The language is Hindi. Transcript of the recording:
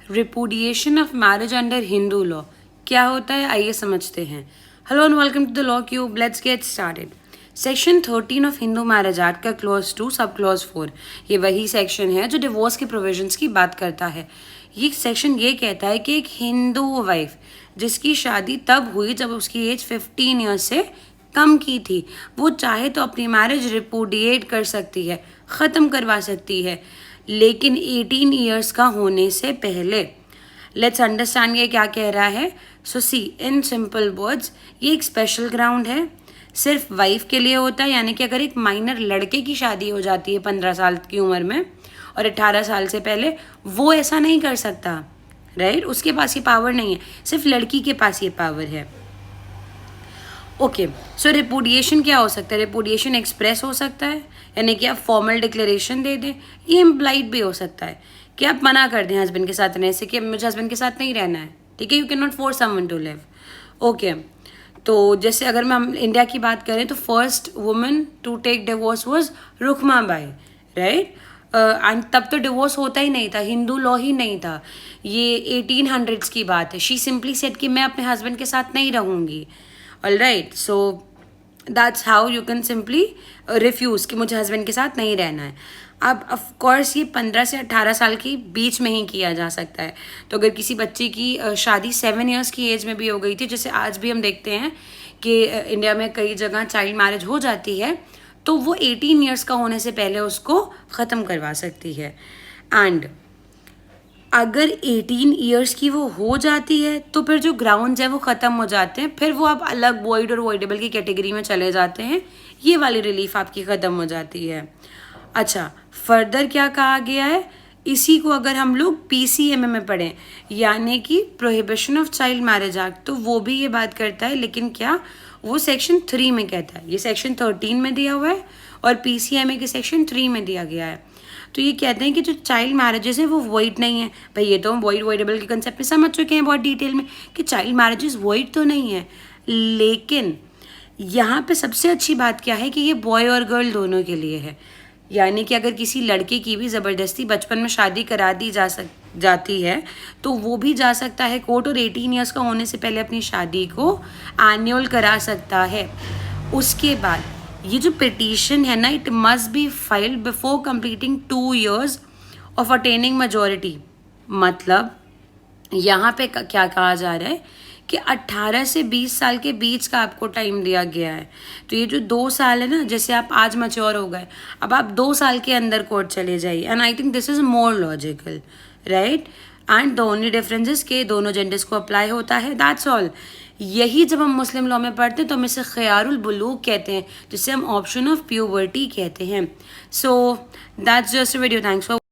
रिपुडिएशन of marriage under Hindu law क्या होता है, आइए समझते हैं। Hello and welcome to the Law Cube, let's get started. Section 13 of Hindu marriage act का क्लॉज 2 सब क्लॉज 4 ये वही सेक्शन है जो डिवोर्स के प्रोविजंस की बात करता है। ये सेक्शन ये कहता है कि एक हिंदू वाइफ जिसकी शादी तब हुई जब उसकी एज 15 ईयर्स से कम की थी, वो चाहे तो अपनी मैरिज रिपुडिएट कर सकती है, ख़त्म करवा सकती है, लेकिन 18 ईयर्स का होने से पहले। लेट्स अंडरस्टैंड ये क्या कह रहा है। सो सी इन सिंपल वर्ड्स, ये एक स्पेशल ग्राउंड है, सिर्फ वाइफ के लिए होता है। यानी कि अगर एक माइनर लड़के की शादी हो जाती है 15 साल की उम्र में और 18 साल से पहले, वो ऐसा नहीं कर सकता, राइट? उसके पास ये पावर नहीं है, सिर्फ लड़की के पास ये पावर है। ओके, सो रिपुडिएशन क्या हो सकता है? रिपुडिएशन एक्सप्रेस हो सकता है, यानी कि आप फॉर्मल डिक्लेरेशन दे दें। ये इम्प्लाइड भी हो सकता है कि आप मना कर दें हस्बैंड के साथ रहने से कि मुझे हस्बैंड के साथ नहीं रहना है, ठीक है, you can not force someone to live. Okay, तो जैसे अगर हम इंडिया की बात करें तो first woman to take divorce was Rukmabai, right? And तब तो डिवोर्स होता ही नहीं था, हिंदू लॉ ही नहीं था, ये 1800s की बात है। शी सिंपली सेड कि मैं अपने हस्बैंड के साथ नहीं रहूँगी। All right, so that's how you can simply refuse कि मुझे हस्बैंड के साथ नहीं रहना है। अब ऑफ कोर्स ये 15 से 18 साल के बीच में ही किया जा सकता है। तो अगर किसी बच्चे की शादी 7 ईयर्स की एज में भी हो गई थी, जैसे आज भी हम देखते हैं कि इंडिया में कई जगह चाइल्ड मैरिज हो जाती है, तो वो 18 ईयर्स का होने से पहले उसको ख़त्म करवा सकती है। एंड अगर 18 ईयर्स की वो हो जाती है तो फिर जो ग्राउंड्स है वो ख़त्म हो जाते हैं, फिर वो आप अलग वॉइड और वॉइडेबल की कैटेगरी में चले जाते हैं, ये वाली रिलीफ आपकी ख़त्म हो जाती है। अच्छा, फर्दर क्या कहा गया है, इसी को अगर हम लोग PCMA में पढ़ें, यानी कि prohibition of child marriage act, तो वो भी ये बात करता है, लेकिन क्या वो सेक्शन 3 में कहता है। ये सेक्शन 13 में दिया हुआ है और PCMA के सेक्शन 3 में दिया गया है। तो ये कहते हैं कि जो चाइल्ड मैरिजेस हैं वो वॉइड नहीं है। भाई ये तो हम वॉइड वॉइडेबल के कंसेप्ट में समझ चुके हैं बहुत डिटेल में कि चाइल्ड मैरिजेस वॉइड तो नहीं है, लेकिन यहाँ पे सबसे अच्छी बात क्या है कि ये बॉय और गर्ल दोनों के लिए है। यानी कि अगर किसी लड़के की भी ज़बरदस्ती बचपन में शादी करा दी जाती है तो वो भी जा सकता है कोर्ट और 18 ईयर्स का होने से पहले अपनी शादी को एन्युअल करा सकता है। उसके बाद ये जो पिटीशन है ना, it must be filed before completing 2 years of attaining majority. मतलब यहाँ पे क्या कहा जा रहा है कि 18 से 20 साल के बीच का आपको टाइम दिया गया है। तो ये जो 2 साल है ना, जैसे आप आज मैच्योर हो गए, अब आप 2 साल के अंदर कोर्ट चले जाइए, and I think this is more logical, right? And the only difference is के दोनों जेंडर्स को अप्लाई होता है, दैट्स ऑल। यही जब हम मुस्लिम लॉ में पढ़ते हैं तो हम इसे ख़यारुल बुलूग कहते हैं, जिसे हम ऑप्शन ऑफ प्यूबर्टी कहते हैं। So that's just a video, thanks for